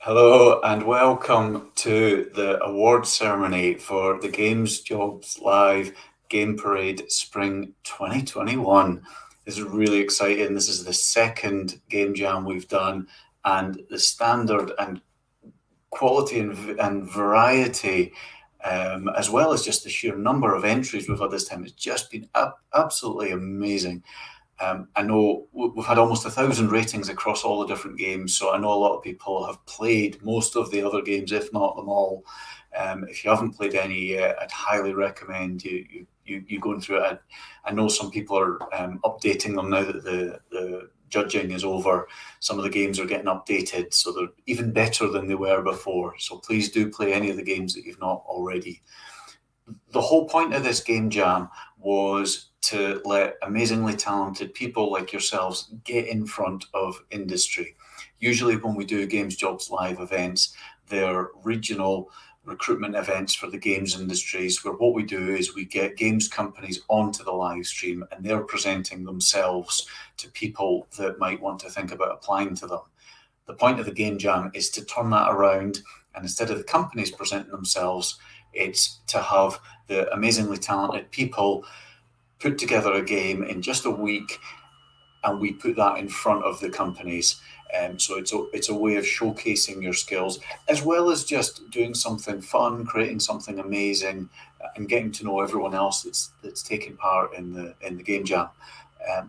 Hello and welcome to the award ceremony for the Games Jobs Live Game Parade Spring 2021. This is really exciting. This is the second game jam we've done, and the standard and quality and variety, as well as just the sheer number of entries we've had this time, has just been absolutely amazing. I know we've had almost 1,000 ratings across all the different games, so I know a lot of people have played most of the other games, if not them all. If you haven't played any yet, I'd highly recommend you going through it. I know some people are updating them now that the judging is over. Some of the games are getting updated, so they're even better than they were before. So please do play any of the games that you've not already. The whole point of this game jam was to let amazingly talented people like yourselves get in front of industry. Usually, when we do Games Jobs Live events, they're regional recruitment events for the games industries, where what we do is we get games companies onto the live stream and they're presenting themselves to people that might want to think about applying to them. The point of the game jam is to turn that around, and instead of the companies presenting themselves, it's to have the amazingly talented people put together a game in just a week, and we put that in front of the companies. So it's a way of showcasing your skills, as well as just doing something fun, creating something amazing, and getting to know everyone else that's taking part in the game jam.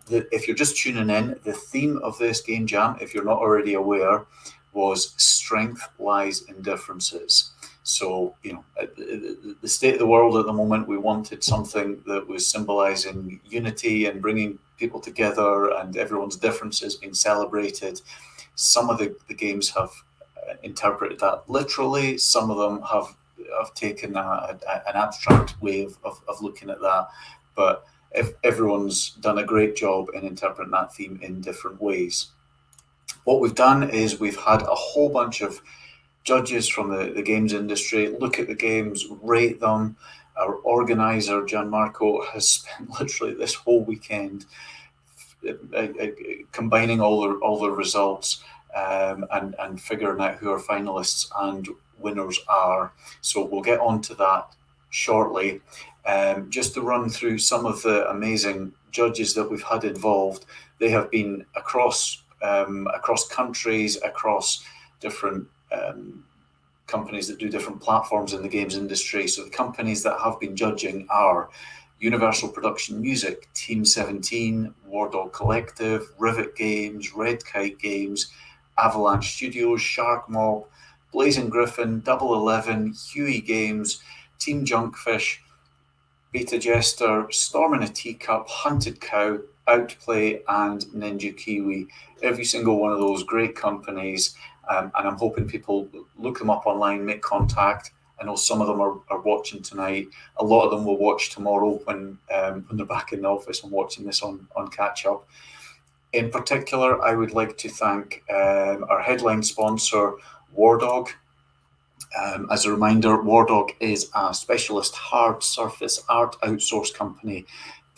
If you're just tuning in, the theme of this game jam, if you're not already aware, was strength lies in differences. So, the state of the world at the moment, we wanted something that was symbolizing unity and bringing people together and everyone's differences being celebrated. Some of the games have interpreted that literally, some of them have taken an abstract way of looking at that. But if everyone's done a great job in interpreting that theme in different ways. What we've done is we've had a whole bunch of judges from the games industry look at the games, rate them. Our organizer, Gianmarco, has spent literally this whole weekend combining all the results, and figuring out who our finalists and winners are. So we'll get on to that shortly. Just to run through some of the amazing judges that we've had involved, they have been across countries, across different companies that do different platforms in the games industry. So the companies that have been judging are Universal Production Music, Team 17, War Dog Collective, Rivet Games, Red Kite Games, Avalanche Studios, Shark Mob, Blazing Griffin, Double 11, Huey Games, Team Junkfish, Beta Jester, Storm in a Teacup, Hunted Cow, Outplay, and Ninja Kiwi. Every single one of those great companies, and I'm hoping people look them up online, make contact. I know some of them are watching tonight. A lot of them will watch tomorrow when they're back in the office and watching this on catch up. In particular, I would like to thank our headline sponsor, War Dog. As a reminder, War Dog is a specialist hard surface art outsource company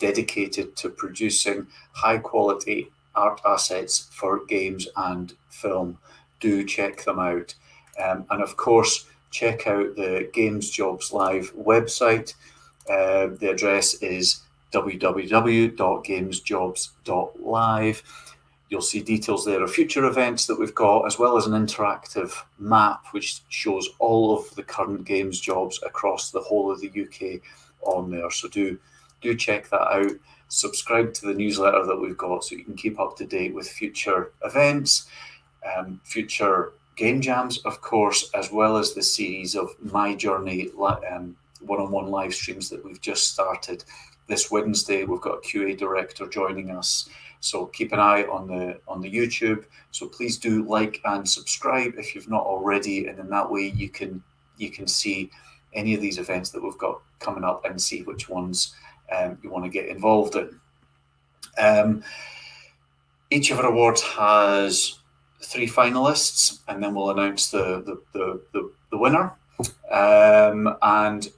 dedicated to producing high quality art assets for games and film. Do check them out. And of course, check out the Games Jobs Live website. The address is www.gamesjobs.live. You'll see details there of future events that we've got, as well as an interactive map which shows all of the current games jobs across the whole of the UK on there. So do check that out. Subscribe to the newsletter that we've got so you can keep up to date with future events, future game jams, of course, as well as the series of My Journey one-on-one live streams that we've just started. This Wednesday, we've got a QA director joining us. So keep an eye on the YouTube. So please do like and subscribe if you've not already, and in that way you can see any of these events that we've got coming up and see which ones you want to get involved in. Each of our awards has 3 finalists, and then we'll announce the winner. And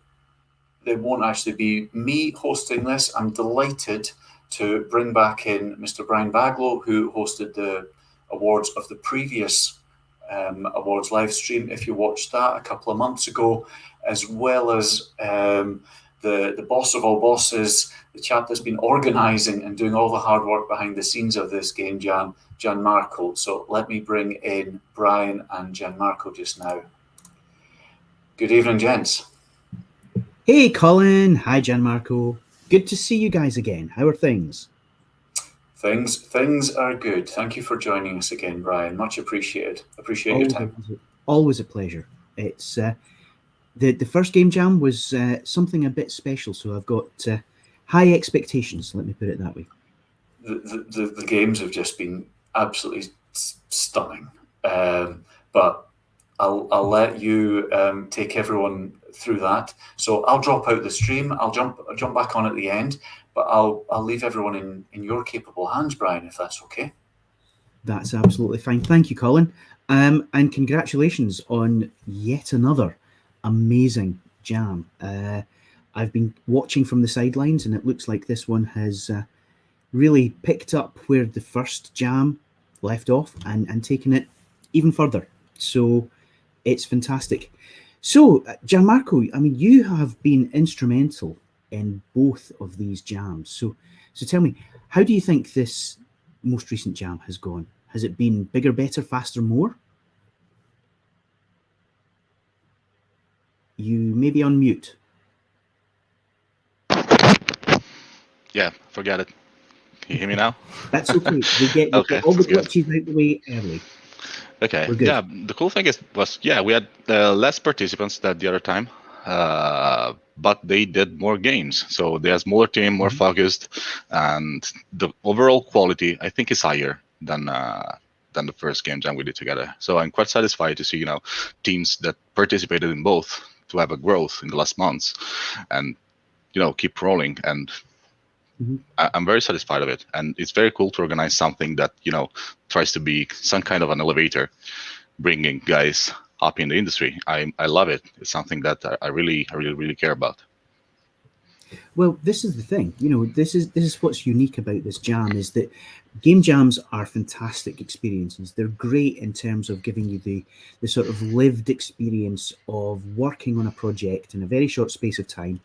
it won't actually be me hosting this. I'm delighted to bring back in Mr. Brian Baglow, who hosted the awards of the previous Awards live stream, if you watched that a couple of months ago, as well as the boss of all bosses, the chap that's been organising and doing all the hard work behind the scenes of this game jam, Gianmarco. So let me bring in Brian and Gianmarco just now. Good evening, gents. Hey, Colin. Hi, Gianmarco. Good to see you guys again. How are things? Things are good. Thank you for joining us again, Brian. Much appreciated. Appreciate your time. Always a pleasure. It's the first game jam was something a bit special, so I've got high expectations. Let me put it that way. The games have just been absolutely stunning, but I'll let you take everyone through that. So I'll drop out the stream. I'll jump back on at the end, but I'll leave everyone in your capable hands, Brian, if that's okay. That's absolutely fine. Thank you, Colin, and congratulations on yet another amazing jam. I've been watching from the sidelines, and it looks like this one has really picked up where the first jam left off and taken it even further. So it's fantastic. So, Gianmarco, I mean, you have been instrumental in both of these jams. So tell me, how do you think this most recent jam has gone? Has it been bigger, better, faster, more? You may be on mute. Yeah, forget it. Can you hear me now? That's okay. We get all the glitches out the way early. Okay. Yeah, the cool thing was we had less participants than the other time, but they did more games. So they're a smaller team, more focused, and the overall quality, I think, is higher than the first game jam we did together. So I'm quite satisfied to see, teams that participated in both to have a growth in the last months and, keep rolling. And I'm very satisfied of it. And it's very cool to organize something that, tries to be some kind of an elevator, bringing guys up in the industry. I love it. It's something that I really care about. Well, this is the thing, this is what's unique about this jam, is that game jams are fantastic experiences. They're great in terms of giving you the sort of lived experience of working on a project in a very short space of time.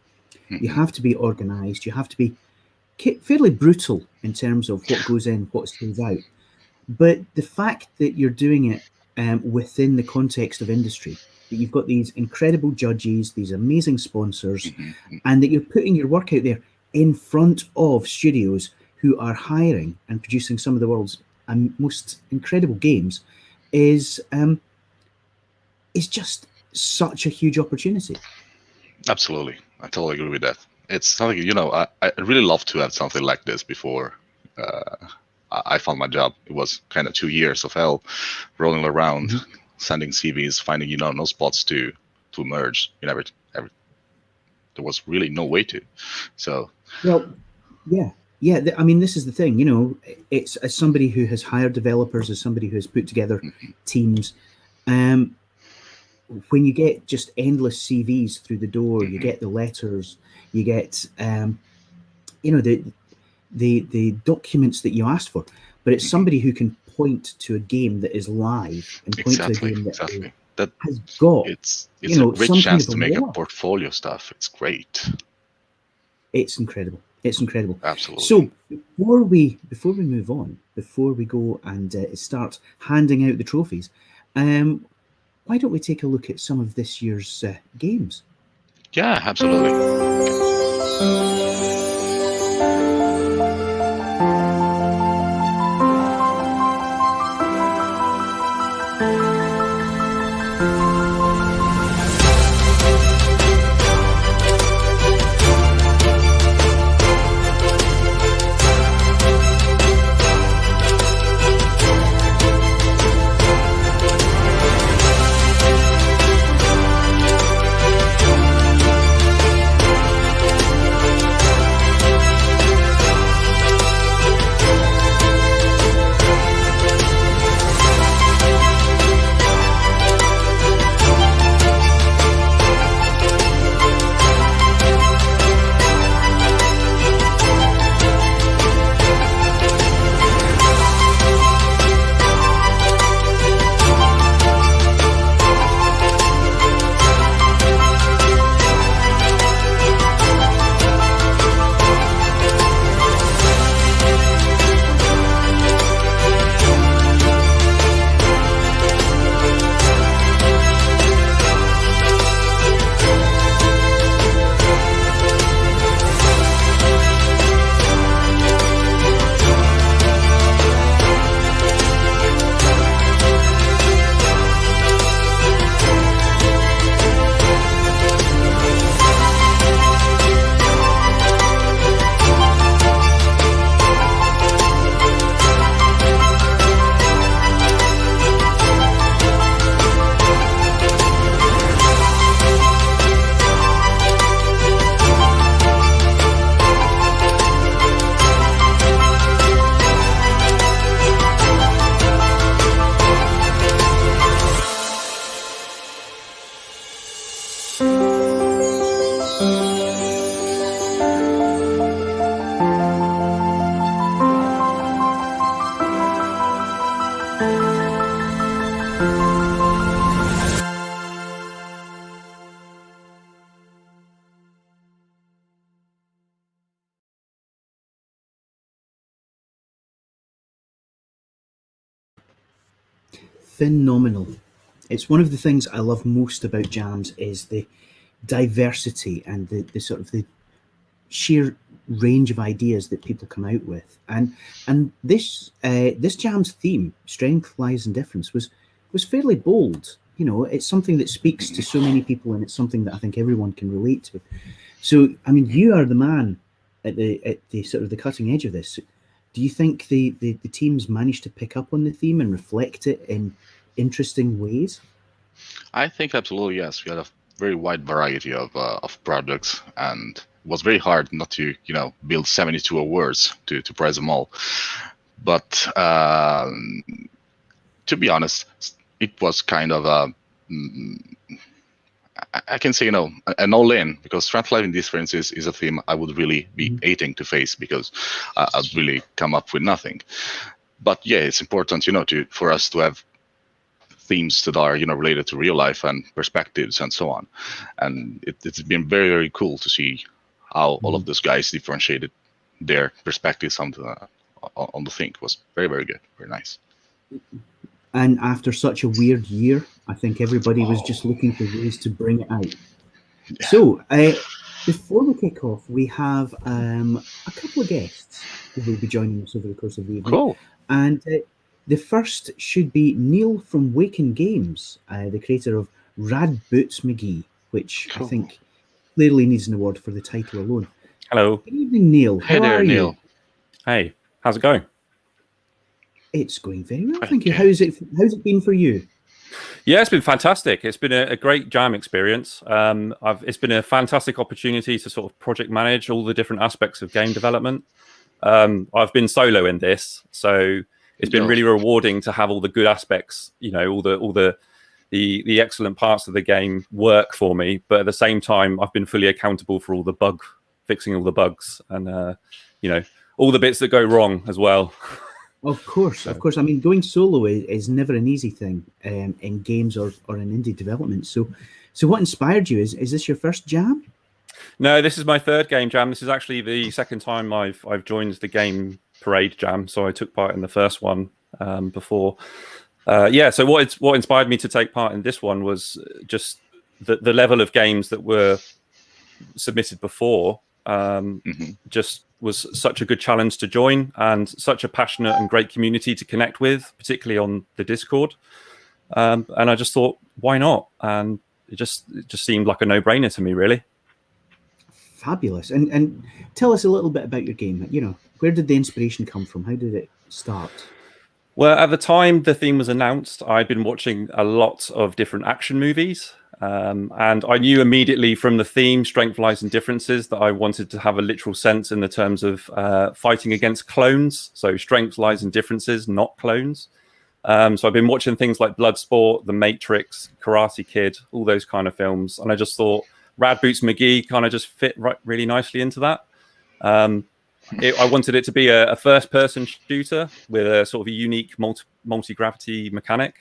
You have to be organized. You have to be fairly brutal in terms of what goes in, what stays out. But the fact that you're doing it within the context of industry, that you've got these incredible judges, these amazing sponsors, and that you're putting your work out there in front of studios who are hiring and producing some of the world's most incredible games is just such a huge opportunity. Absolutely. I totally agree with that. It's something, I really love to have something like this before I found my job. It was kind of 2 years of hell, rolling around, sending CVs, finding, no spots to merge. There was really no way to. So. Well, yeah. I mean, this is the thing, it's as somebody who has hired developers, as somebody who has put together teams, when you get just endless CVs through the door, you get the letters, you get, the documents that you asked for, but it's somebody who can point to a game that is live and point to a game that has got. It's a great chance to make a portfolio stuff. It's great. It's incredible. Absolutely. So before we move on, before we go and start handing out the trophies, why don't we take a look at some of this year's games? Yeah, absolutely. phenomenal. It's one of the things I love most about jams is the diversity and the sort of the sheer range of ideas that people come out with. And this jam's theme, strength lies in difference, was fairly bold. You know, it's something that speaks to so many people, and it's something that I think everyone can relate to. So, I mean, you are the man at the sort of the cutting edge of this. Do you think the teams managed to pick up on the theme and reflect it in interesting ways? I think absolutely yes. We had a very wide variety of products, and it was very hard not to build 72 awards to prize them all. But to be honest, it was kind of a I can say an all-in, because strength life differences is a theme I would really be hating to face, because I'd really come up with nothing. But yeah, it's important for us to have themes that are related to real life and perspectives and so on. And it's been very, very cool to see how all of those guys differentiated their perspectives on the thing. It was very, very good, very nice. And after such a weird year, I think everybody was just looking for ways to bring it out. Yeah. So before we kick off, we have a couple of guests who will be joining us over the course of the evening. Cool. And the first should be Neil from Waken Games, the creator of Rad Boots McGee, which I think clearly needs an award for the title alone. Hello. Good evening, Neil. Hey there, Neil. Hey, how's it going? It's going very well, thank you. How's it been for you? Yeah, it's been fantastic. It's been a great jam experience. It's been a fantastic opportunity to sort of project manage all the different aspects of game development. I've been solo in this, so it's been really rewarding to have all the good aspects, all the excellent parts of the game work for me. But at the same time, I've been fully accountable for all the fixing all the bugs, and all the bits that go wrong as well. Of course. I mean, going solo is never an easy thing in games or in indie development. So what inspired you? Is this your first jam? No, this is my third game jam. This is actually the second time I've joined the Game Parade jam. So I took part in the first one before. So what inspired me to take part in this one was just the level of games that were submitted before. Just was such a good challenge to join, and such a passionate and great community to connect with, particularly on the Discord. And I just thought, why not? And it just seemed like a no-brainer to me, really. Fabulous. And tell us a little bit about your game. Where did the inspiration come from? How did it start? Well, at the time the theme was announced, I'd been watching a lot of different action movies. And I knew immediately from the theme, strength lies in differences, that I wanted to have a literal sense in the terms of fighting against clones. So strength lies in differences, not clones. So I've been watching things like Bloodsport, The Matrix, Karate Kid, all those kind of films. And I just thought Rad Boots McGee kind of just fit really nicely into that. I wanted it to be a first-person shooter with a sort of a unique multi-gravity mechanic.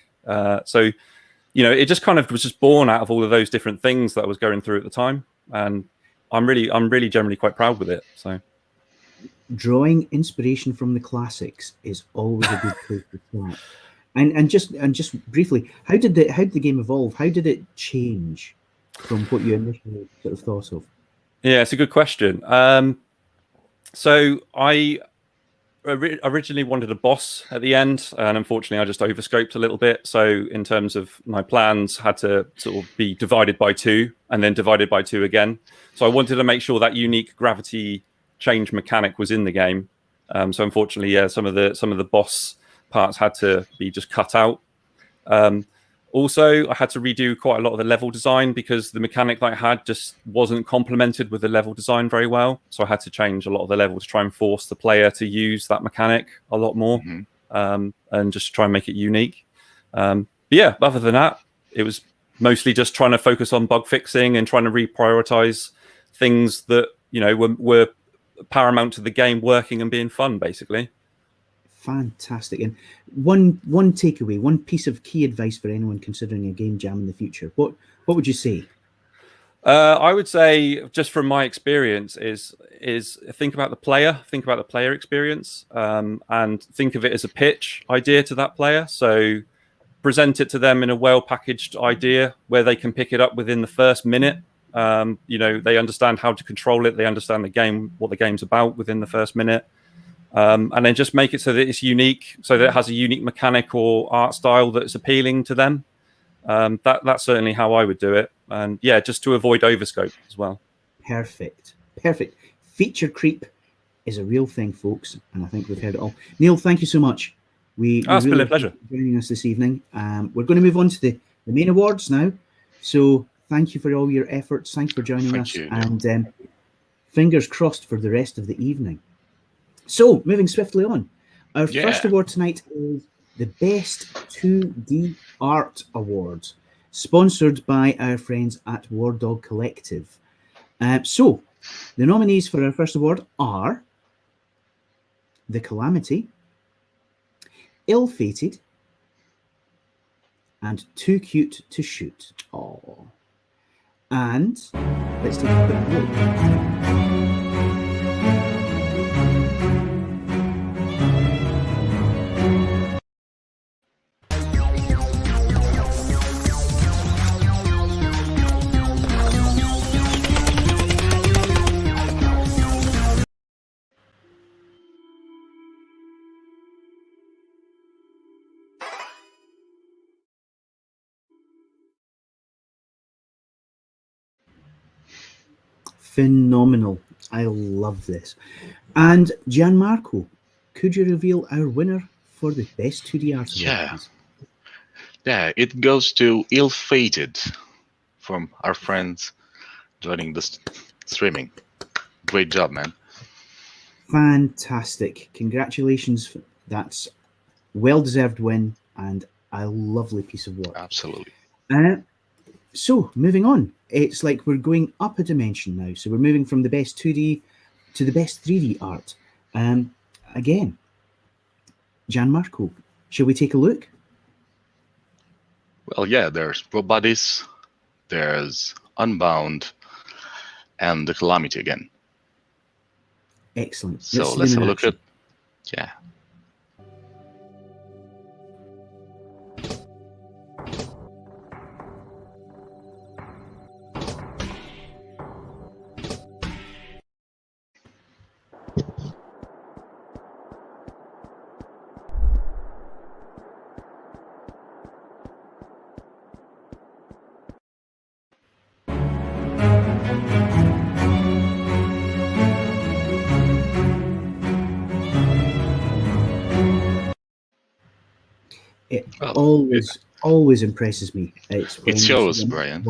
It just kind of was just born out of all of those different things that I was going through at the time, and I'm really generally quite proud with it. So, drawing inspiration from the classics is always a good place to start. And just briefly, how did the game evolve? How did it change from what you initially sort of thought of? Yeah, it's a good question. So I originally wanted a boss at the end, and unfortunately I just overscoped a little bit. So in terms of my plans, had to sort of be divided by 2 and then divided by 2 again. So I wanted to make sure that unique gravity change mechanic was in the game. So unfortunately, some of the boss parts had to be just cut out. Also, I had to redo quite a lot of the level design because the mechanic that I had just wasn't complemented with the level design very well. So I had to change a lot of the levels to try and force the player to use that mechanic a lot more, and just try and make it unique. But yeah, other than that, it was mostly just trying to focus on bug fixing and trying to reprioritize things that were paramount to the game working and being fun, basically. Fantastic. And one takeaway, one piece of key advice for anyone considering a game jam in the future, what would you say? I would say, just from my experience, is think about the player experience, and think of it as a pitch idea to that player. So present it to them in a well-packaged idea where they can pick it up within the first minute. They understand how to control it. They understand the game, what the game's about within the first minute. And then just make it so that it's unique, so that it has a unique mechanic or art style that's appealing to them. That's certainly how I would do it. And yeah, just to avoid overscope as well. Perfect. Feature creep is a real thing, folks, and I think we've heard it all. Neil, thank you so much. It's been a pleasure joining us this evening. We're going to move on to the main awards now. So thank you for all your efforts. Thank you for joining us. And fingers crossed for the rest of the evening. So moving swiftly on. Our first award tonight is the Best 2D Art Awards, sponsored by our friends at War Dog Collective. So the nominees for our first award are The Calamity, Ill-Fated, and Too Cute to Shoot. Oh. And let's take a quick look. Phenomenal. I love this. And Gianmarco, could you reveal our winner for the Best 2D Art Award? Yeah, it goes to Ill-Fated from our friends joining this streaming. Great job, man. Fantastic. Congratulations. That's well-deserved win and a lovely piece of work. Absolutely. So moving on, it's like we're going up a dimension now. So we're moving from the best 2D to the best 3D art. Again, Gianmarco, shall we take a look? Well, yeah, there's Robotis, there's Unbound, and The Calamity again. Excellent. So let's have a look at, yeah. It always impresses me. It shows, Brian.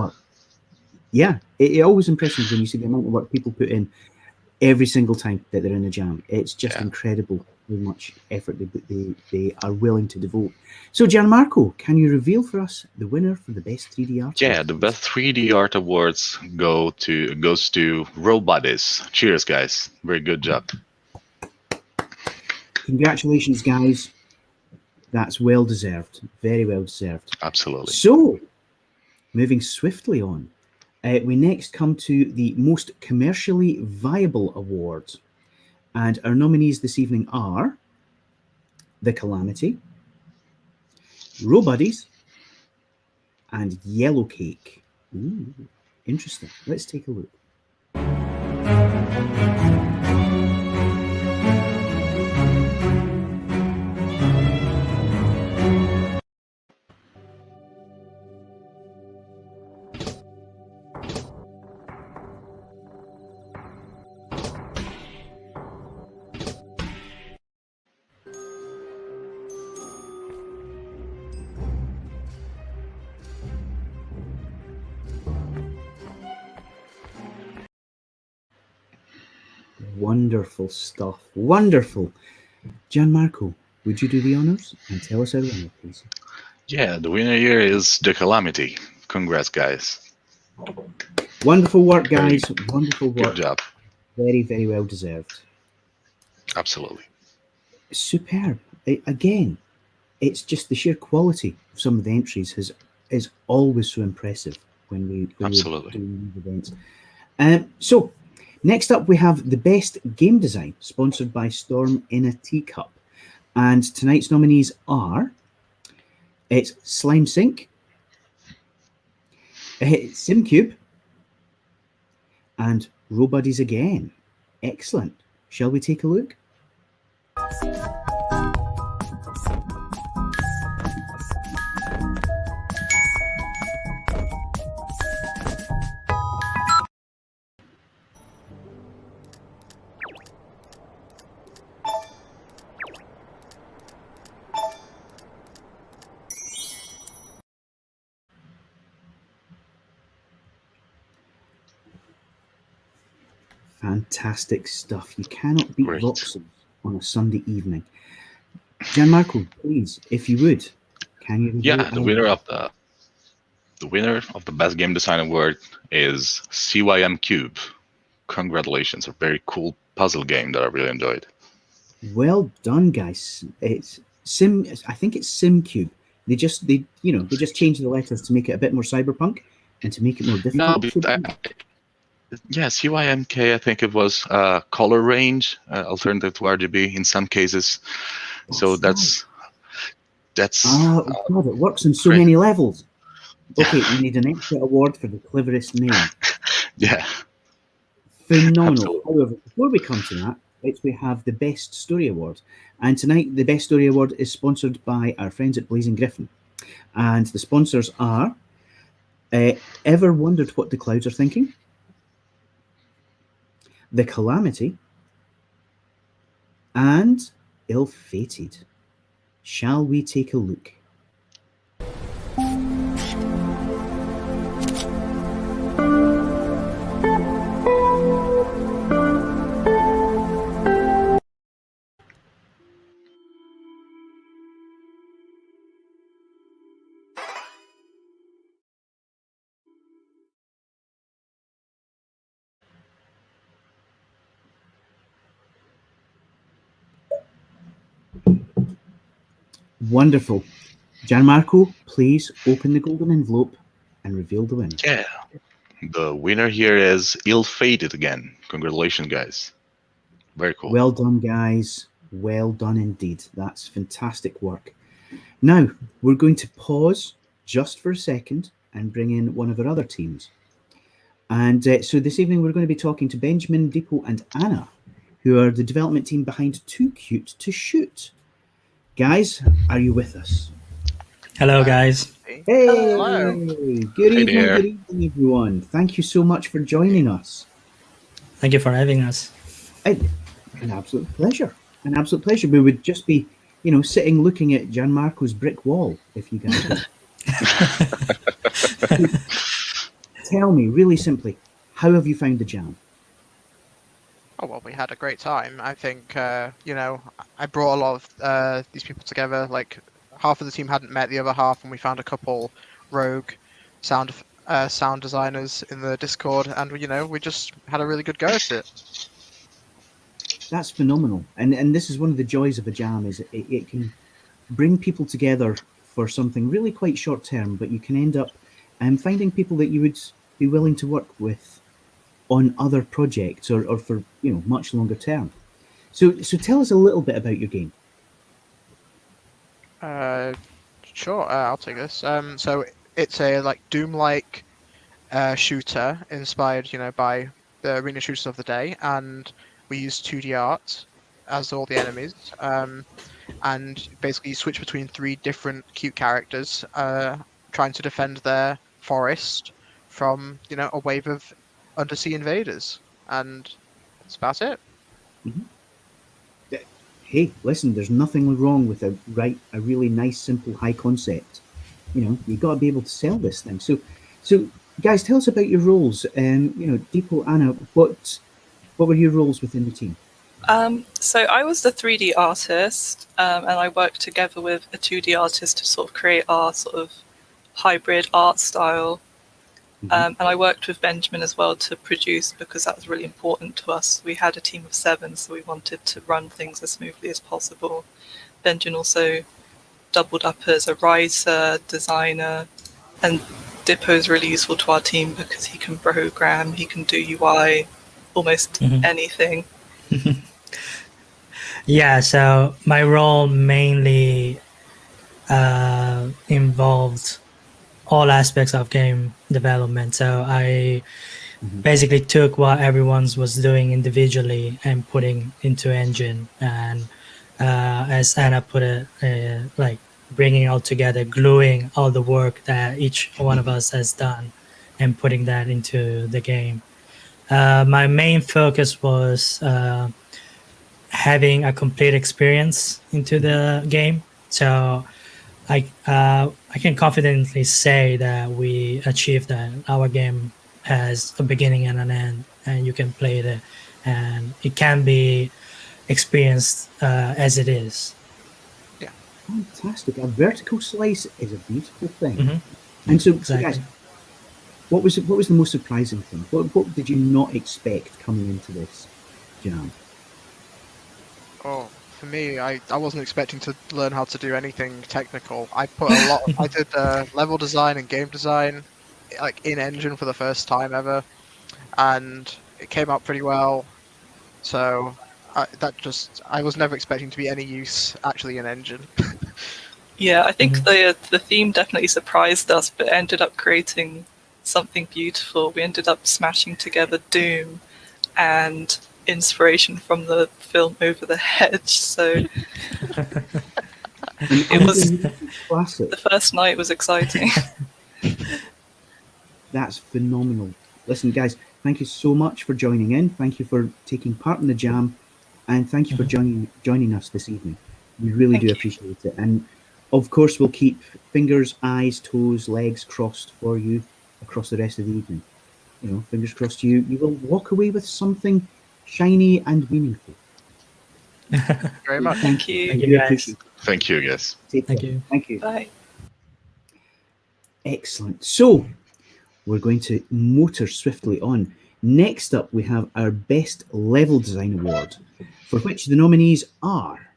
Yeah, it always impresses me when you see the amount of work people put in every single time that they're in a jam. It's just incredible how much effort they are willing to devote. So, Gianmarco, can you reveal for us the winner for the best 3D art? Yeah, the best 3D art awards goes to Robotis. Cheers, guys! Very good job. Congratulations, guys. That's well deserved. Very well deserved. Absolutely. So, moving swiftly on, we next come to the most commercially viable award. And our nominees this evening are The Calamity, Robuddies, and Yellowcake. Ooh, interesting. Let's take a look. Wonderful stuff. Wonderful. Gianmarco, would you do the honors and tell us our winner, please? Yeah, the winner here is The Calamity. Congrats, guys. Wonderful work, guys. Wonderful work. Good job. Very, very well deserved. Absolutely. Superb. Again, it's just the sheer quality of some of the entries is always so impressive when we do these events. So, next up, we have the Best Game Design, sponsored by Storm in a Teacup. And tonight's nominees are It's Slime Sync, SimCube, and Robuddies again. Excellent. Shall we take a look? Fantastic stuff. You cannot beat Great. voxels on a Sunday evening. Gianmarco, please, if you would, can you? Yeah, the winner of the best game design award is CYM Cube. Congratulations, a very cool puzzle game that I really enjoyed. Well done, guys. It's I think it's SimCube. They just changed the letters to make it a bit more cyberpunk and to make it more difficult. Yeah, CYMK, I think it was color range, alternative to RGB in some cases. So that's God, it works on so many levels. Okay, we need an extra award for the cleverest name. Yeah. Phenomenal. Absolutely. However, before we come to that, we have the Best Story Award. And tonight, the Best Story Award is sponsored by our friends at Blazing Griffin. And the sponsors are Ever Wondered What the Clouds Are Thinking? The Calamity, and Ill-Fated. Shall we take a look? Wonderful. Gianmarco, please open the golden envelope and reveal the winner. Yeah. The winner here is Ill-Fated again. Congratulations, guys. Very cool. Well done, guys. Well done indeed. That's fantastic work. Now, we're going to pause just for a second and bring in one of our other teams. And so this evening, we're going to be talking to Benjamin, Deepo, and Anna, who are the development team behind Too Cute to Shoot. Guys, are you with us? Hello, guys. Hey, Hello. Good evening, everyone. Thank you so much for joining us. Thank you for having us. An absolute pleasure. An absolute pleasure. We would just be, sitting looking at Gianmarco's brick wall if you guys would. Tell me, really simply, how have you found the jam? Oh, well, we had a great time. I think, I brought a lot of these people together. Like, half of the team hadn't met the other half, and we found a couple rogue sound designers in the Discord, and, we just had a really good go at it. That's phenomenal. And this is one of the joys of a jam, is it can bring people together for something really quite short term, but you can end up finding people that you would be willing to work with on other projects or for much longer term. So tell us a little bit about your game. Sure, I'll take this. So it's a Doom-like shooter inspired, by the arena shooters of the day, and we use 2D art as all the enemies. And basically you switch between 3 different cute characters trying to defend their forest from, a wave of undersea invaders, and that's about it. Mm-hmm. Hey, listen, there's nothing wrong with a really nice, simple, high concept. You've got to be able to sell this thing. So guys, tell us about your roles. Deepo, Anna, what were your roles within the team? So I was the 3D artist, and I worked together with a 2D artist to sort of create our sort of hybrid art style. And I worked with Benjamin as well to produce, because that was really important to us. We had a team of 7, so we wanted to run things as smoothly as possible. Benjamin also doubled up as a writer, designer, and Dippo is really useful to our team because he can program, he can do UI, almost anything. Yeah, so my role mainly involved all aspects of game development. So I basically took what everyone's was doing individually and putting into engine, and as Anna put it, like bringing all together, gluing all the work that each one of us has done and putting that into the game. My main focus was having a complete experience into the game. So I can confidently say that we achieved that. Our game has a beginning and an end, and you can play it, and it can be experienced as it is. Fantastic. A vertical slice is a beautiful thing. Mm-hmm. And so, Exactly. guys, what was the most surprising thing? What did you not expect coming into this jam? Oh, for me, I wasn't expecting to learn how to do anything technical. I put a lot. I did level design and game design, like in engine for the first time ever, and it came out pretty well. So I was never expecting to be any use actually in engine. Yeah, I think the theme definitely surprised us, but ended up creating something beautiful. We ended up smashing together Doom and inspiration from the film Over the Hedge. So it was classic. the first night was exciting. That's phenomenal. Listen, guys, thank you so much for joining in. Thank you for taking part in the jam, and thank you for joining us this evening. We really do appreciate it. And of course, we'll keep fingers, eyes, toes, legs crossed for you across the rest of the evening. You know, fingers crossed you will walk away with something shiny and meaningful. Very much. Thank you. Thank you, guys. Thank you, guys. Thank you. Thank you. Bye. Excellent. So we're going to motor swiftly on. Next up, we have our Best Level Design Award, for which the nominees are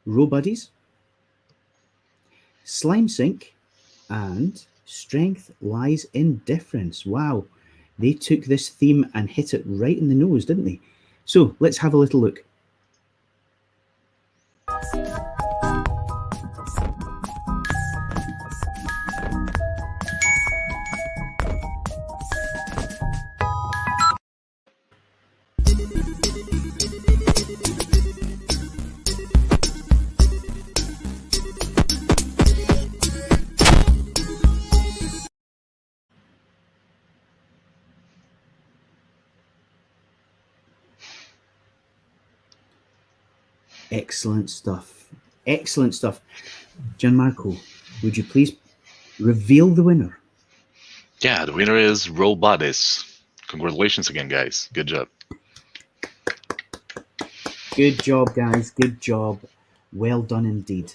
Row Buddies, Slime Sink, and Strength Lies in Difference. Wow, they took this theme and hit it right in the nose, didn't they? So let's have a little look. Excellent stuff. Excellent stuff. Gianmarco, would you please reveal the winner? Yeah, the winner is Robotis. Congratulations again, guys. Good job. Good job, guys. Good job. Well done indeed.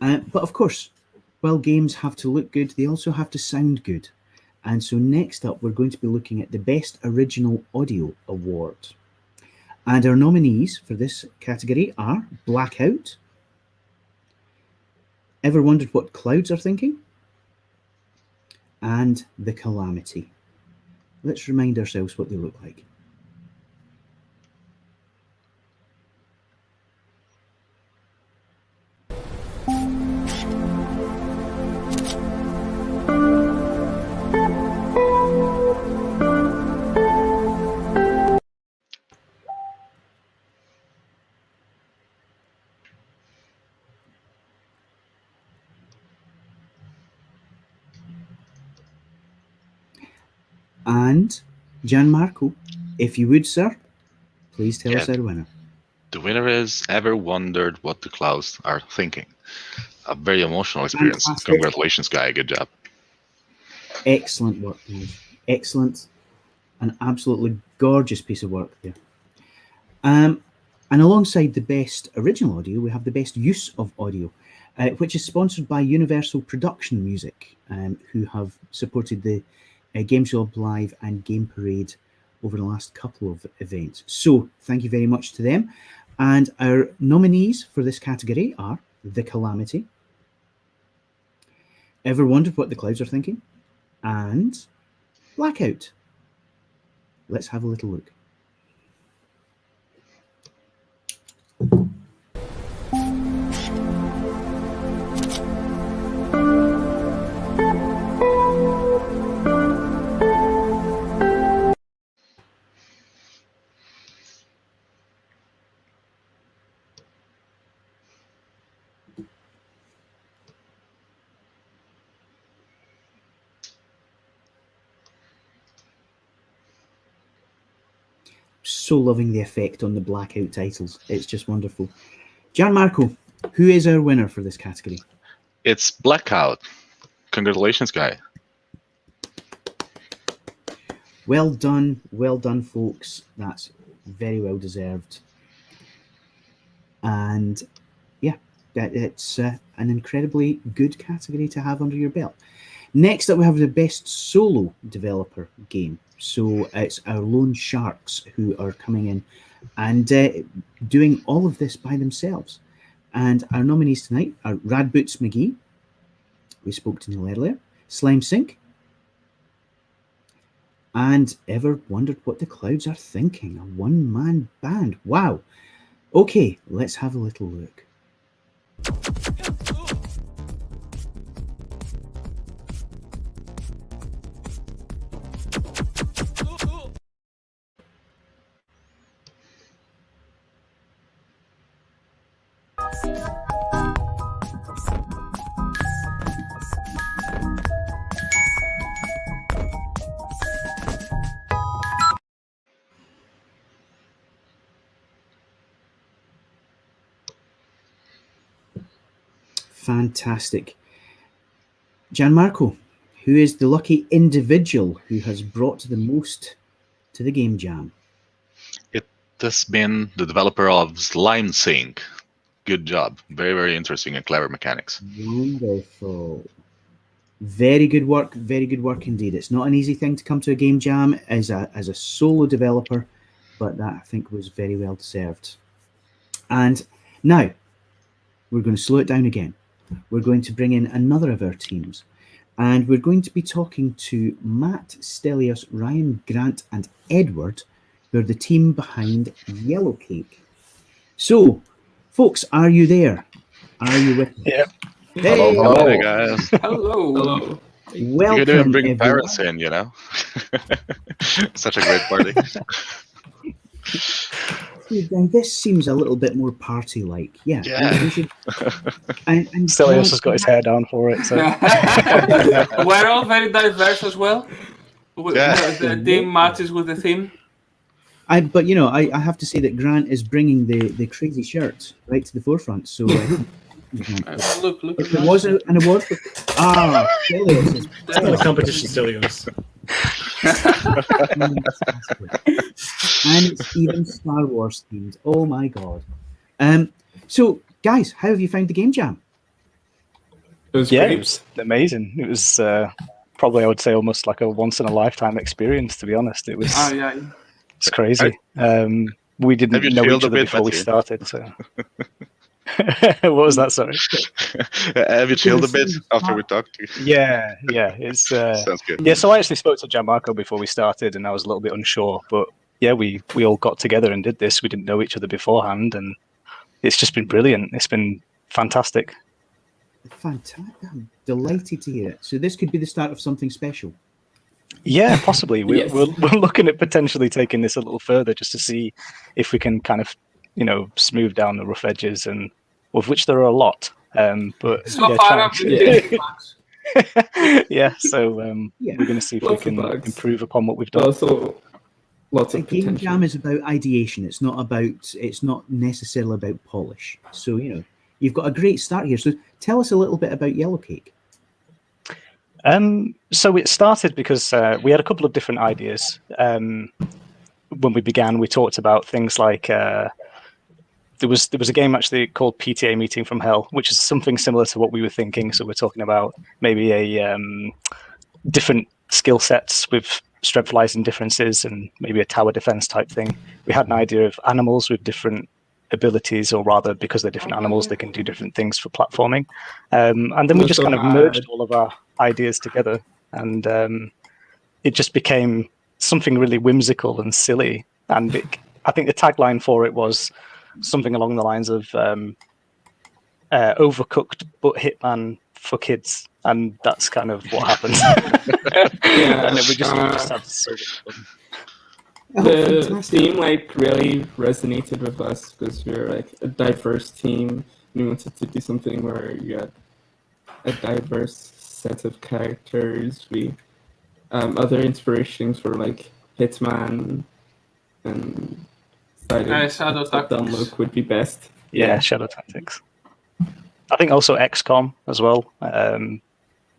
But of course, while games have to look good, they also have to sound good. And so next up, we're going to be looking at the Best Original Audio Award. And our nominees for this category are Blackout, Ever Wondered What Clouds Are Thinking, and The Calamity. Let's remind ourselves what they look like. And Gianmarco, if you would, sir, please tell us our winner. The winner is Ever Wondered What the Clouds Are Thinking. A very emotional experience. Fantastic. Congratulations, guy. Good job. Excellent work, guys. Excellent. An absolutely gorgeous piece of work there. And alongside the Best Original Audio, we have the Best Use of Audio, which is sponsored by Universal Production Music, who have supported the Games Job Live and Game Parade over the last couple of events. So thank you very much to them. And our nominees for this category are The Calamity, Ever Wondered What the Clouds Are Thinking, and Blackout. Let's have a little look. so loving the effect on the blackout titles. It's just wonderful. Gianmarco, who is our winner for this category? It's Blackout. Congratulations, guy. Well done, folks. That's very well deserved. And yeah, it's an incredibly good category to have under your belt. Next up, we have the best solo developer game. So it's our Lone Sharks who are coming in and doing all of this by themselves. And our nominees tonight are Rad Boots McGee, we spoke to Neil earlier, Slime Sink, and ever wondered what the clouds are thinking? A one-man band. Wow. Okay, let's have a little look. Fantastic. Gianmarco, who is the lucky individual who has brought the most to the game jam? It has been the developer of Slime Sink. Good job. Very, very interesting and clever mechanics. Wonderful. Very good work indeed. It's not an easy thing to come to a game jam as a solo developer, but that I think was very well deserved. And now we're going to slow it down again. We're going to bring in another of our teams, and we're going to be talking to Matt, Stelios, Ryan, Grant, and Edward, who are the team behind Yellowcake. So, folks, are you there? Are you with me? Yeah. Hey! Hello, guys. Hello. Welcome, You could even bring everyone. parents in, you know? Such a great party. Now, this seems a little bit more party-like. Yeah. Yeah. We should, and Stelios has got his hair down for it. So. We're all very diverse as well. Yeah. The theme matches with the theme. But you know, I have to say that Grant is bringing the crazy shirt right to the forefront. So Look. if there was an award for Stelios is It's not a competition, Stelios. and it's even Star Wars themed. Oh my god! So guys, how have you found the game jam? It was amazing. It was probably, I would say, almost like a once in a lifetime experience. To be honest, it was. It's crazy. We didn't know each other before we started. So. What was that? Sorry. Have you chilled a bit after we talked? Yeah. It's sounds good. Yeah, so I actually spoke to Gianmarco before we started, and I was a little bit unsure. But yeah, we all got together and did this. We didn't know each other beforehand, and it's just been brilliant. It's been fantastic. Fantastic! I'm delighted to hear it. So this could be the start of something special. Yeah, possibly. We're looking at potentially taking this a little further, just to see if we can kind of, smooth down the rough edges, and of which there are a lot. But it's not far up. Yeah, so we're going to see if we can improve upon what we've done. Also, lots of game jam is about ideation. It's not necessarily about polish. So you've got a great start here. So tell us a little bit about Yellowcake. So it started because we had a couple of different ideas. When we began, we talked about things like there was a game actually called PTA Meeting from Hell, which is something similar to what we were thinking. So we're talking about maybe a different skill sets with strength-wise differences, and maybe a tower defense type thing. We had an idea of animals with different abilities, or rather, because they're different animals, they can do different things for platforming. And then we just kind of merged all of our ideas together, and it just became something really whimsical and silly. And I think the tagline for it was something along the lines of overcooked but Hitman for kids, and that's kind of what happened. And then we just had so much fun. The theme really resonated with us because we're a diverse team. We wanted to do something where you had a diverse set of characters. We other inspirations were Hitman, and decided Shadow that download would be best. Yeah, Shadow Tactics. I think also XCOM as well.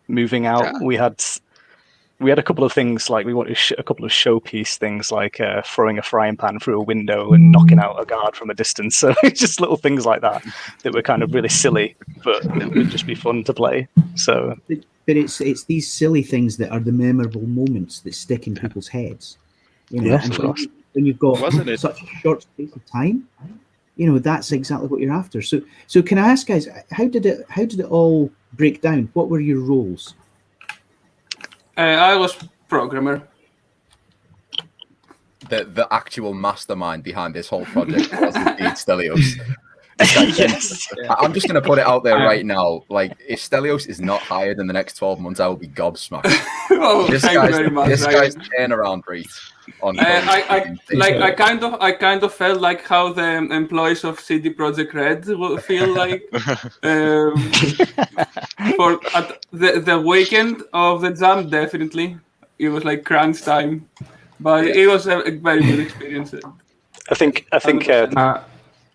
Moving out, we had a couple of things like we wanted a couple of showpiece things like throwing a frying pan through a window and knocking out a guard from a distance. So just little things like that were kind of really silly, but it would just be fun to play. So, but it's these silly things that are the memorable moments that stick in people's heads. You know, yes, and of course. when you've got Wasn't it? such a short space of time, you know, that's exactly what you're after. So can I ask, guys, how did it all break down? What were your roles? I was programmer. The actual mastermind behind this whole project was indeed Stelios. Yes. I'm just going to put it out there right now. Like, if Stelios is not hired in the next 12 months, I will be gobsmacked. This guy's turnaround rate on I kind of felt like how the employees of CD Projekt Red will feel like for at the weekend of the jam. Definitely, it was like crunch time, but it was a very good experience. I think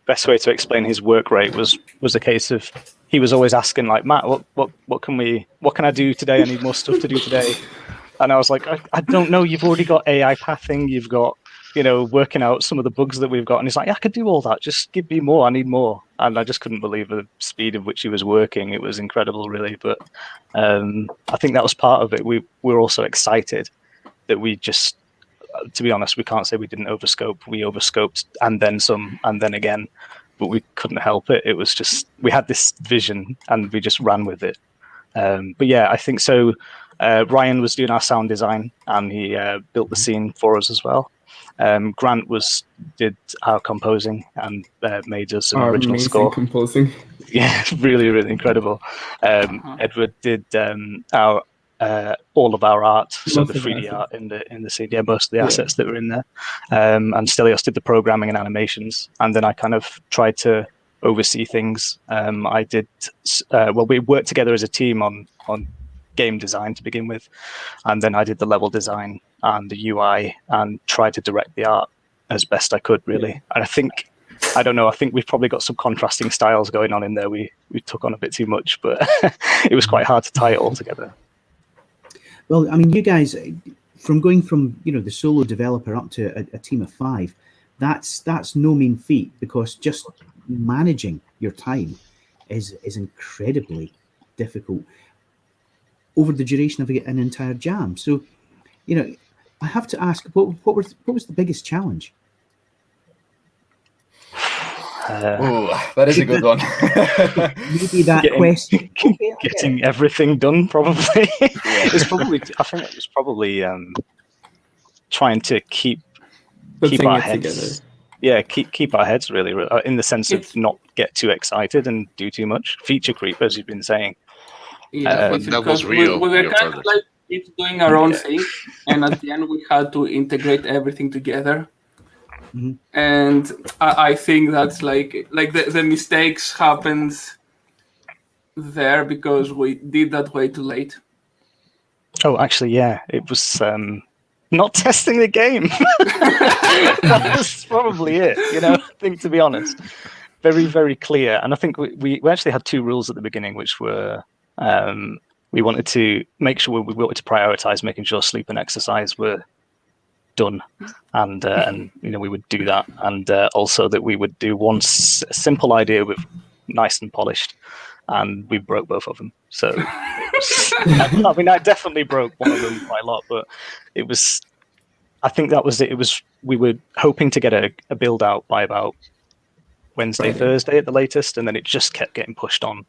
best way to explain his work rate was a case of he was always asking like, Matt, what can I do today? I need more stuff to do today. And I was like, I don't know. You've already got AI pathing. You've got, working out some of the bugs that we've got. And he's like, yeah, I could do all that. Just give me more. I need more. And I just couldn't believe the speed of which he was working. It was incredible, really. But I think that was part of it. We were also excited that we just, to be honest, we can't say we didn't overscope. We overscoped and then some and then again, but we couldn't help it. It was just, we had this vision and we just ran with it. But yeah, I think so. Ryan was doing our sound design and he built the scene for us as well. Grant did our composing and made us an original score. Composing. Yeah, really, really incredible. Edward did our all of our art, so the 3D art in the scene, most of the assets that were in there. And Stelios did the programming and animations, and then I kind of tried to oversee things. I did we worked together as a team on game design to begin with, and then I did the level design and the UI and tried to direct the art as best I could, really. And I think we've probably got some contrasting styles going on in there. We took on a bit too much, but it was quite hard to tie it all together. Well, I mean, you guys, from going from the solo developer up to a team of 5, that's no mean feat, because just managing your time is incredibly difficult over the duration of an entire jam. So, I have to ask, what was the biggest challenge? That is a good one. Maybe that question. Getting everything done, probably. I think it was probably trying to keep our heads together. Yeah, keep our heads really in the sense of not get too excited and do too much. Feature creep, as you've been saying. Yeah, that was real. We were kind of like each doing our own thing, and at the end we had to integrate everything together. Mm-hmm. And I think that's like the mistakes happened there because we did that way too late. Oh, actually, yeah, it was not testing the game. That was probably it. I think, to be honest, very, very clear. And I think we actually had 2 rules at the beginning, which were we wanted to make sure we wanted to prioritize making sure sleep and exercise were done, and we would do that, and also that we would do one simple idea with nice and polished, and we broke both of them. So I definitely broke one of them quite a lot, but I think that was it. We were hoping to get a build out by about Wednesday, Thursday at the latest, and then it just kept getting pushed on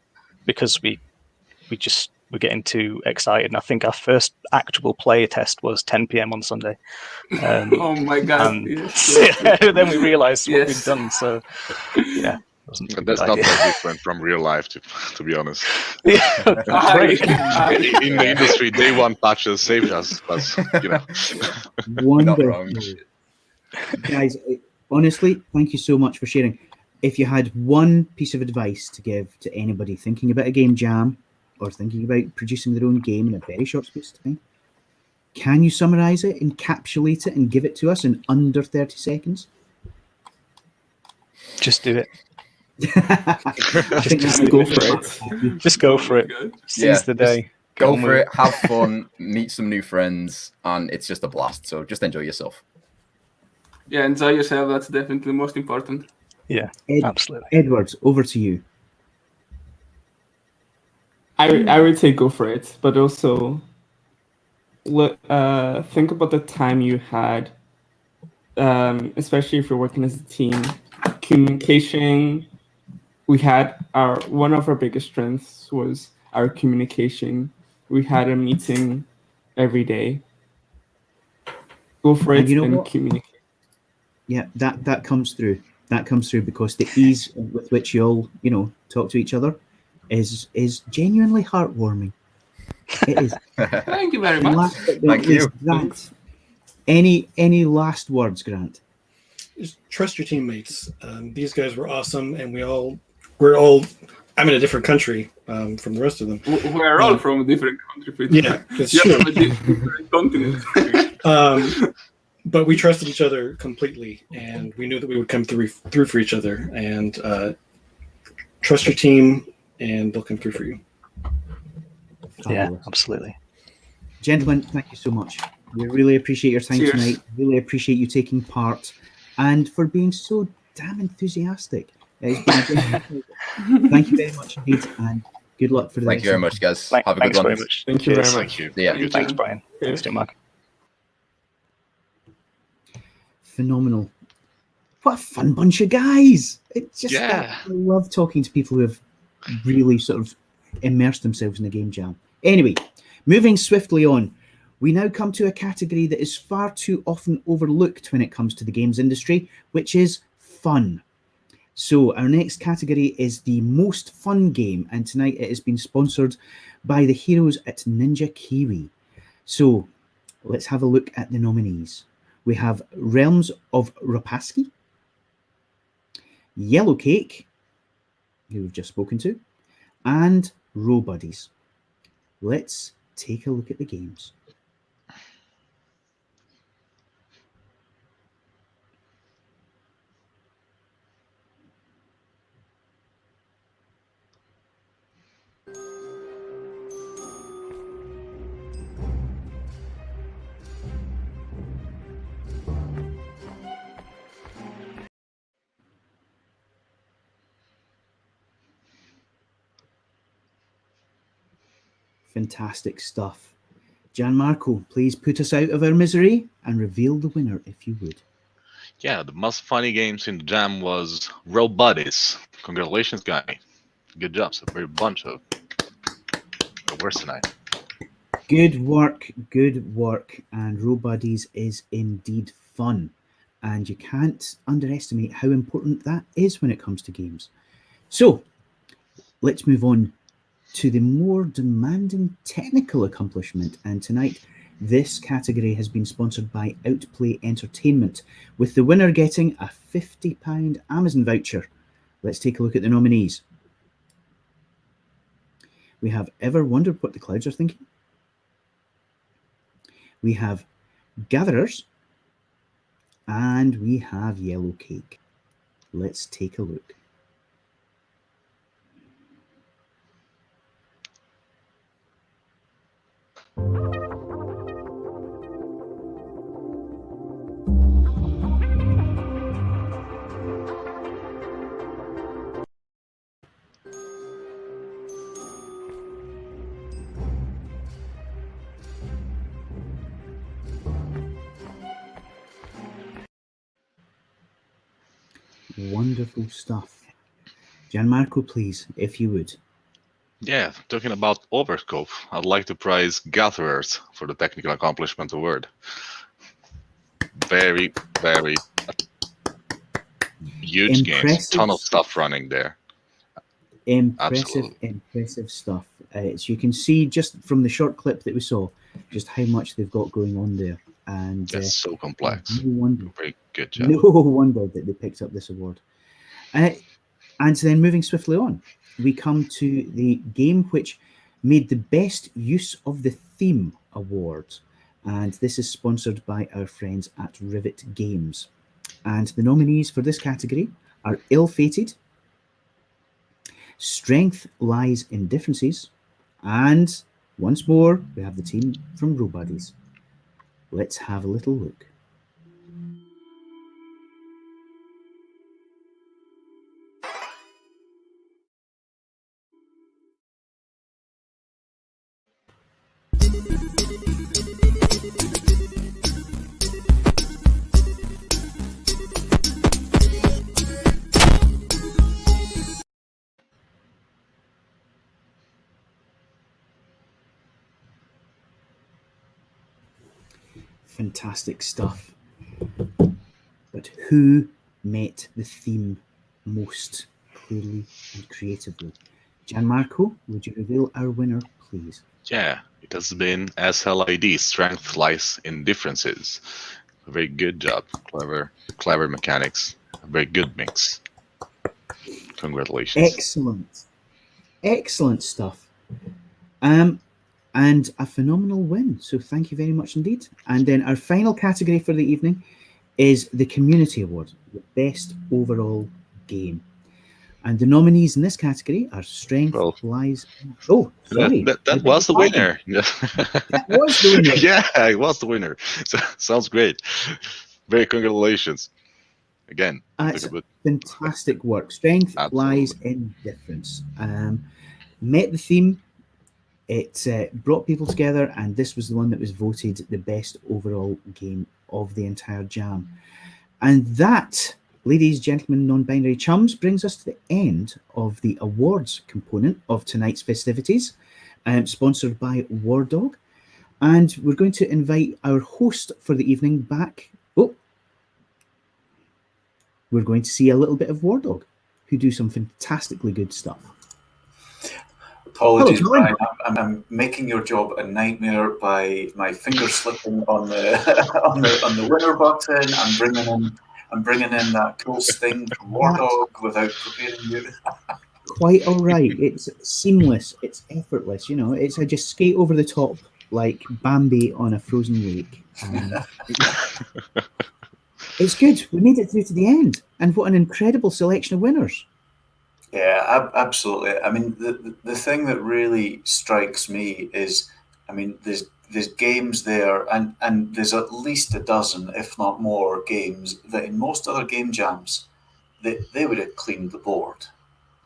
because we just were getting too excited. And I think our first actual play test was 10 p.m. on Sunday. Oh my God. Then we realized what we'd done. So, yeah. That's not that different from real life, to be honest. Yeah, in the industry, day 1 patches saved us. Wonderful. Guys, honestly, thank you so much for sharing. If you had one piece of advice to give to anybody thinking about a game jam or thinking about producing their own game in a very short space of time, Can you summarize it, encapsulate it, and give it to us in under 30 seconds? Just do it. Just go for it. Just go for it. Seize the day. Go for it. Have fun. Meet some new friends, and it's just a blast. So just enjoy yourself. Yeah, enjoy yourself. That's definitely most important. Yeah, absolutely. Edwards, over to you. I would say go for it, but also think about the time you had, especially if you're working as a team. Communication. We had one of our biggest strengths was our communication. We had a meeting every day. Go for it and communicate. Yeah, that comes through. That comes through because the ease with which you all, talk to each other is genuinely heartwarming. It is. Thank you very much. Thank you. Grant, any last words, Grant? Just trust your teammates. These guys were awesome, and we're all. I'm in a different country from the rest of them. We're all from a different country. Yeah, that's true. Different continent. But we trusted each other completely, and we knew that we would come through for each other. And trust your team, and they'll come through for you. Yeah, absolutely. Gentlemen, thank you so much. We really appreciate your time tonight. Really appreciate you taking part and for being so damn enthusiastic. Thank you very much indeed, and good luck for the Thank you very much, guys. Have a good one. Very much. Thank you very much. Yeah. Thanks, Brian. Thanks, Mark. Phenomenal. What a fun bunch of guys. It's just I love talking to people who have really sort of immersed themselves in the game jam. Anyway, moving swiftly on, we now come to a category that is far too often overlooked when it comes to the games industry, which is fun. So our next category is the most fun game, and tonight it has been sponsored by the heroes at Ninja Kiwi. So let's have a look at the nominees. We have Realms of Rapaski, Yellowcake, who we've just spoken to, and Row Buddies. Let's take a look at the games. Fantastic stuff. Gianmarco, please put us out of our misery and reveal the winner, if you would. Yeah, the most funny games in the jam was Row Buddies. Congratulations, guy. Good job. So we're a bunch of the worst tonight. Good work, good work. And Row Buddies is indeed fun. And you can't underestimate how important that is when it comes to games. So let's move on to the more demanding technical accomplishment. And tonight, this category has been sponsored by Outplay Entertainment, with the winner getting a £50 Amazon voucher. Let's take a look at the nominees. We have Ever Wondered What the Clouds Are Thinking? We have Gatherers, and we have Yellowcake. Let's take a look. Wonderful stuff. Gianmarco, please, if you would. Yeah, talking about Overscope, I'd like to prize Gatherers for the Technical Accomplishment Award. Very, very huge games. Ton of stuff running there. Impressive stuff. As you can see just from the short clip that we saw, just how much they've got going on there. And it's so complex. No wonder, very good job. No wonder that they picked up this award. And then moving swiftly on, we come to the game which made the best use of the theme award. and this is sponsored by our friends at Rivet Games. And the nominees for this category are Ill-Fated, Strength Lies in Differences, and once more, we have the team from Row Buddies. Let's have a little look. Fantastic stuff. But who met the theme most clearly and creatively? Gianmarco, would you reveal our winner, please? Yeah, it has been SLID, Strength Lies in Differences. A very good job. Clever mechanics. A very good mix. Congratulations. Excellent stuff. And a phenomenal win. So thank you very much indeed. And then our final category for the evening is the Community Award, the best overall game. And the nominees in this category are Strength Lies. Oh, sorry. That was the winner. That was the winner. Yeah, it was the winner. So, sounds great. Very congratulations. Again. It's fantastic work. Strength Lies in Difference. Met the theme. It brought people together, and this was the one that was voted the best overall game of the entire jam. And that, ladies, gentlemen, non-binary chums, brings us to the end of the awards component of tonight's festivities, sponsored by War Dog. And we're going to invite our host for the evening back. Oh, we're going to see a little bit of War Dog, who do some fantastically good stuff. Apologies, Brian. I'm making your job a nightmare by my finger slipping on the on the winner button. I'm bringing in that cool sting from War Dog without preparing you. Quite all right. It's seamless. It's effortless. You know, I just skate over the top like Bambi on a frozen lake. It's good. We made it through to the end, and what an incredible selection of winners. Yeah, absolutely. I mean, the thing that really strikes me is, I mean, there's games there, and there's at least a dozen, if not more, games that in most other game jams, they would have cleaned the board.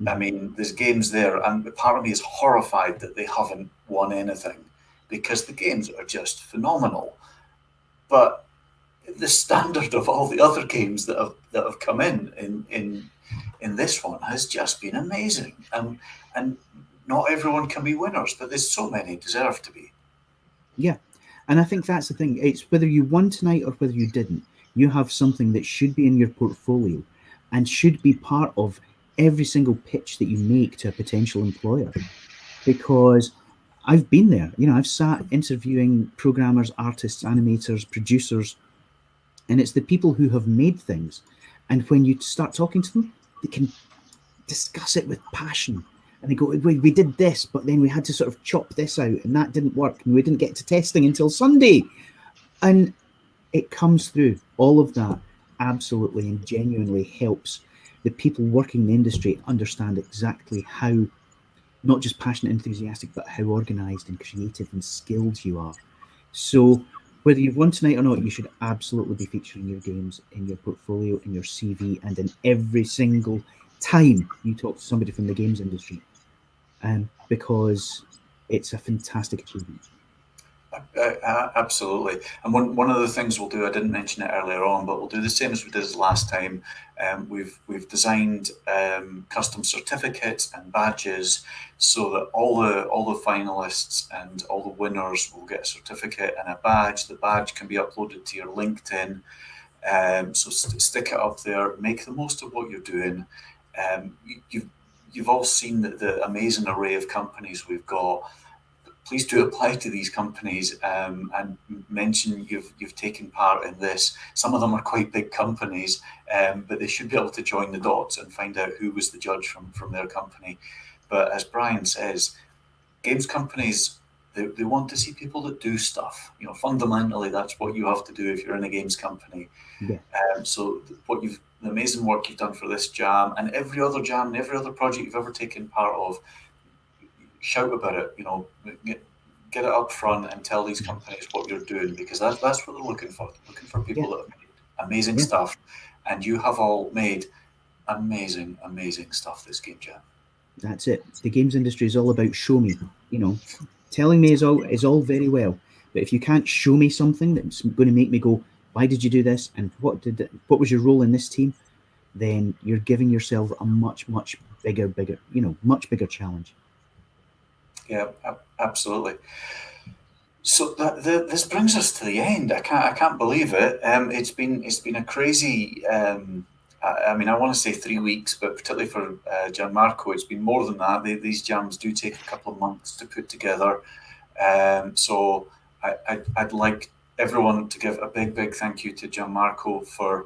I mean, there's games there, and part of me is horrified that they haven't won anything, because the games are just phenomenal. But the standard of all the other games that have come in this one has just been amazing, and not everyone can be winners, but there's so many deserve to be. Yeah, and I think that's the thing. It's whether you won tonight or whether you didn't, you have something that should be in your portfolio and should be part of every single pitch that you make to a potential employer. Because I've been there, you know, I've sat interviewing programmers, artists, animators, producers, and it's the people who have made things. And when you start talking to them, they can discuss it with passion. And they go, we did this, but then we had to sort of chop this out, and that didn't work. And we didn't get to testing until Sunday. And it comes through. All of that absolutely and genuinely helps the people working in the industry understand exactly how, not just passionate, enthusiastic, but how organized and creative and skilled you are. So whether you've won tonight or not, you should absolutely be featuring your games in your portfolio, in your CV, and in every single time you talk to somebody from the games industry, because it's a fantastic achievement. Absolutely. And one of the things we'll do, I didn't mention it earlier on, but we'll do the same as we did last time. We've designed custom certificates and badges so that all the finalists and all the winners will get a certificate and a badge. The badge can be uploaded to your LinkedIn. So stick it up there. Make the most of what you're doing. You've all seen the amazing array of companies we've got. Please do apply to these companies and mention you've taken part in this. Some of them are quite big companies, but they should be able to join the dots and find out who was the judge from their company. But as Brian says, games companies They want to see people that do stuff. Fundamentally, that's what you have to do if you're in a games company. Yeah. So the amazing work you've done for this jam and every other jam and every other project you've ever taken part of, shout about it. Get it up front and tell these companies what you're doing, because that's what they're looking for. They're looking for people that have made amazing stuff, and you have all made amazing stuff this game jam. That's it. The games industry is all about show me. Telling me is all very well, but if you can't show me something that's going to make me go, why did you do this, and what was your role in this team, then you're giving yourself a much bigger much bigger challenge. Yeah, absolutely. So this brings us to the end. I can't believe it. It's been a crazy. I want to say 3 weeks, but particularly for Gianmarco, it's been more than that. These jams do take a couple of months to put together. So I'd like everyone to give a big thank you to Gianmarco for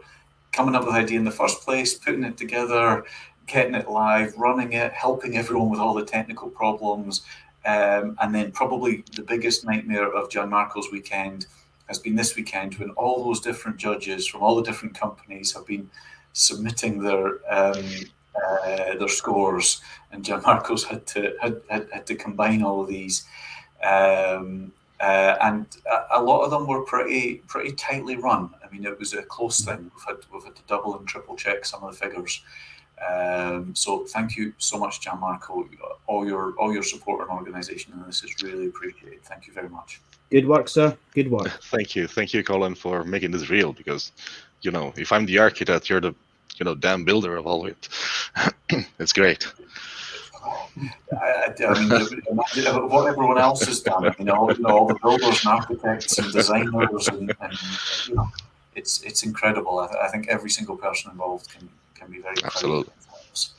coming up with the idea in the first place, putting it together, getting it live, running it, helping everyone with all the technical problems. And then probably the biggest nightmare of Gianmarco's weekend has been this weekend, when all those different judges from all the different companies have been submitting their scores, and Gianmarco's had to combine all of these, and a lot of them were pretty tightly run. I mean, it was a close thing. We've had to double and triple check some of the figures. So thank you so much, Gianmarco. All your support and organisation, and this is really appreciated. Thank you very much. Good work, sir. Good work. Thank you, Colin, for making this real. Because if I'm the architect, you're the damn builder of all of it. It's great. I mean, imagine what everyone else has done. All the builders and architects and designers, and it's incredible. I think every single person involved can be very proud of themselves.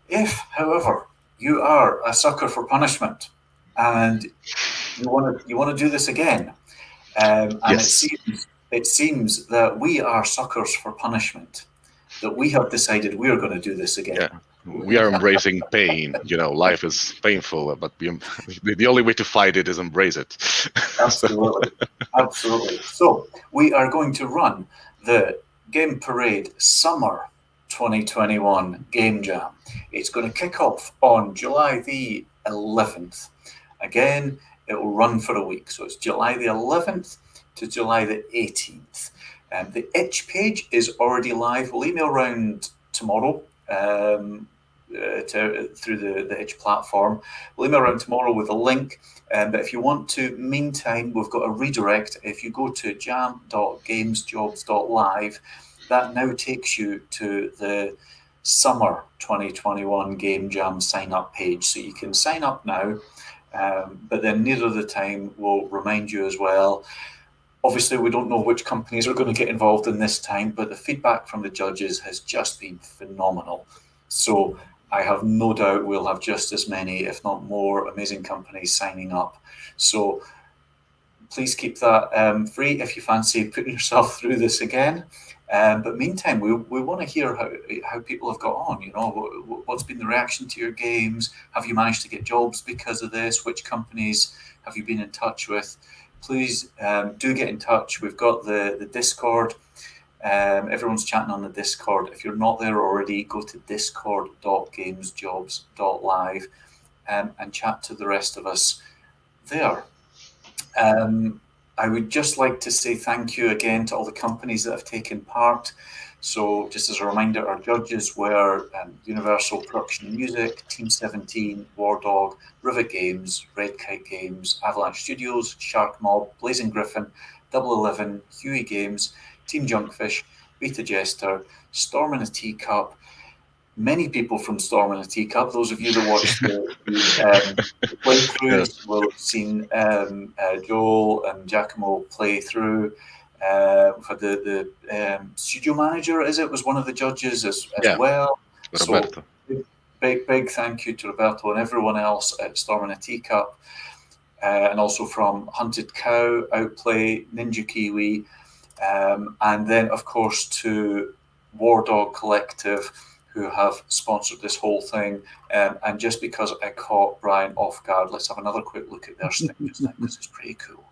If, however, you are a sucker for punishment and you want to do this again, and yes. it seems that we are suckers for punishment, that we have decided we are going to do this again. Yeah. We are embracing pain. Life is painful, but the only way to fight it is embrace it. Absolutely. So we are going to run the Game Parade Summer 2021 Game Jam. It's going to kick off on July the 11th. Again, it will run for a week. So it's July the 11th to July the 18th. The itch page is already live. We'll email around tomorrow through the itch platform. We'll email around tomorrow with a link. But if you want to, meantime, we've got a redirect. If you go to jam.gamesjobs.live, that now takes you to the Summer 2021 Game Jam sign-up page. So you can sign up now, but then nearer the time, we'll remind you as well. Obviously, we don't know which companies are going to get involved in this time, but the feedback from the judges has just been phenomenal. So I have no doubt we'll have just as many, if not more, amazing companies signing up. So please keep that free if you fancy putting yourself through this again. But meantime, we want to hear how people have got on. What's been the reaction to your games? Have you managed to get jobs because of this? Which companies have you been in touch with? Please do get in touch. We've got the Discord. Everyone's chatting on the Discord. If you're not there already, go to discord.gamesjobs.live and chat to the rest of us there. I would just like to say thank you again to all the companies that have taken part. So just as a reminder, our judges were Universal Production Music, Team 17, War Dog, Rivet Games, Red Kite Games, Avalanche Studios, Shark Mob, Blazing Griffin, Double 11, Huey Games, Team Junkfish, Beta Jester, Storm in a Teacup, many people from Storm in a Teacup. Those of you that watched the playthroughs will have seen Joel and Giacomo play through. We've had the studio manager, was one of the judges as well. Roberto. So big thank you to Roberto and everyone else at Storm in a Teacup, and also from Hunted Cow, Outplay, Ninja Kiwi, and then of course to War Dog Collective, who have sponsored this whole thing. And just because I caught Brian off guard, let's have another quick look at their stick just now, because it's pretty cool.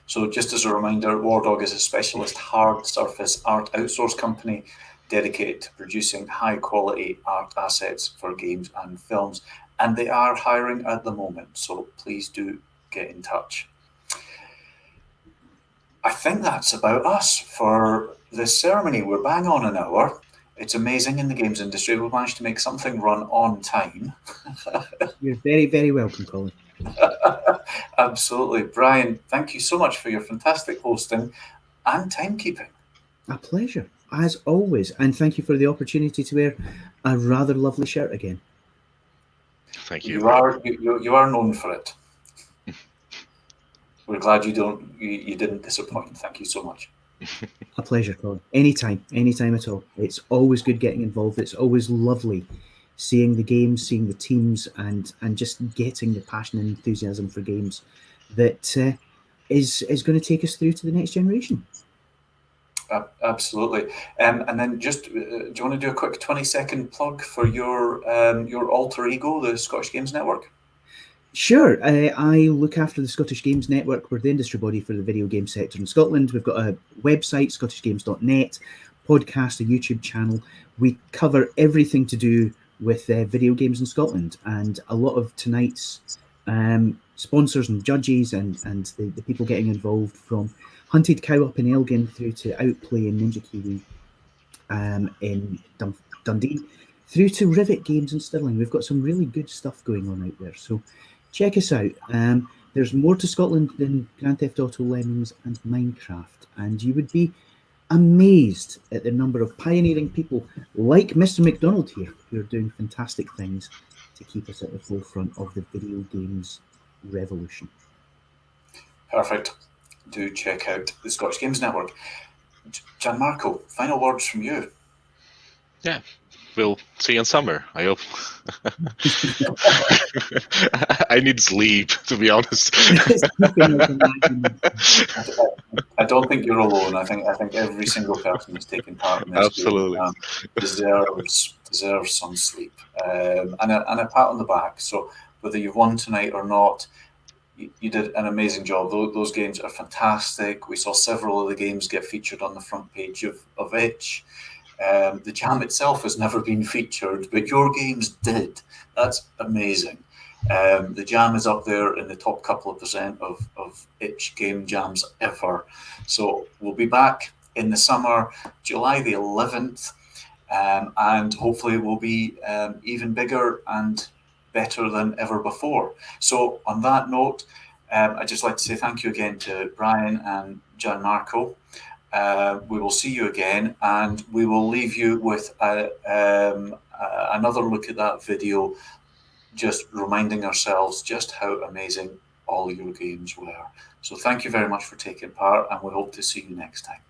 So just as a reminder, Wardog is a specialist hard surface art outsource company dedicated to producing high quality art assets for games and films. And they are hiring at the moment, so please do get in touch. I think that's about us for this ceremony. We're bang on an hour. It's amazing in the games industry. We've managed to make something run on time. You're very, very welcome, Colin. Absolutely. Brian, thank you so much for your fantastic hosting and timekeeping. A pleasure, as always. And thank you for the opportunity to wear a rather lovely shirt again. Thank you. You are known for it. We're glad you didn't disappoint. Thank you so much. A pleasure, Colin. Anytime at all. It's always good getting involved. It's always lovely seeing the games, seeing the teams, and just getting the passion and enthusiasm for games that is going to take us through to the next generation. Absolutely. And then just, do you want to do a quick 20-second plug for your alter ego, the Scottish Games Network? Sure. I look after the Scottish Games Network. We're the industry body for the video game sector in Scotland. We've got a website, scottishgames.net, podcast, a YouTube channel. We cover everything to do with video games in Scotland, and a lot of tonight's sponsors and judges and the people getting involved, from Hunted Cow up in Elgin through to Outplay and Ninja Kiwi in Dundee, through to Rivet Games in Stirling. We've got some really good stuff going on out there, so check us out. There's more to Scotland than Grand Theft Auto, Lemmings and Minecraft, and you would be amazed at the number of pioneering people like Mr. McDonald here who are doing fantastic things to keep us at the forefront of the video games revolution. Perfect. Do check out the Scottish Games Network. Gianmarco, final words from you. Yeah, we'll see you in summer, I hope. I need sleep, to be honest. I don't think you're alone. I think every single person who's taken part in this Absolutely deserves some sleep and a pat on the back. So whether you've won tonight or not, you did an amazing job. Those games are fantastic. We saw several of the games get featured on the front page of Itch. The jam itself has never been featured, but your games did. That's amazing. The jam is up there in the top couple of % of Itch game jams ever. So we'll be back in the summer, July the 11th, and hopefully we'll be even bigger and better than ever before. So on that note, I'd just like to say thank you again to Brian and Gianmarco. We will see you again, and we will leave you with another look at that video, just reminding ourselves just how amazing all your games were. So thank you very much for taking part, and we hope to see you next time.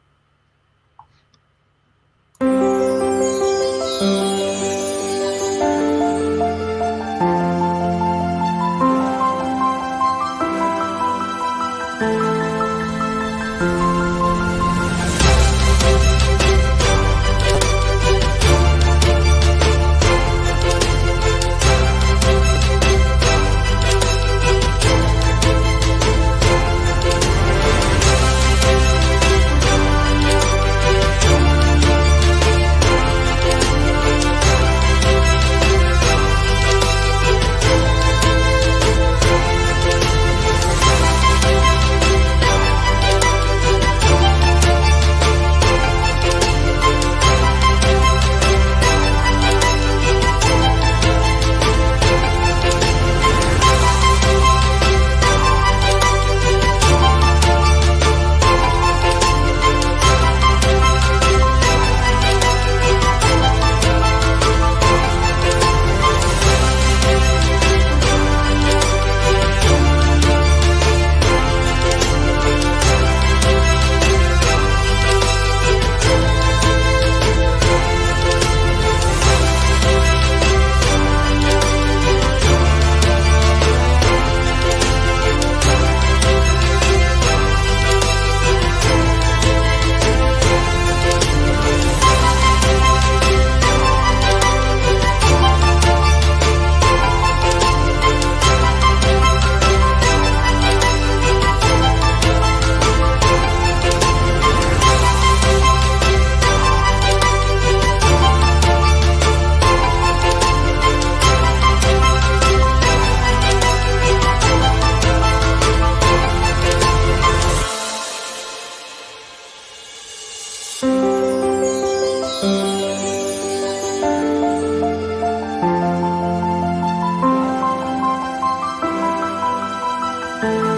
you.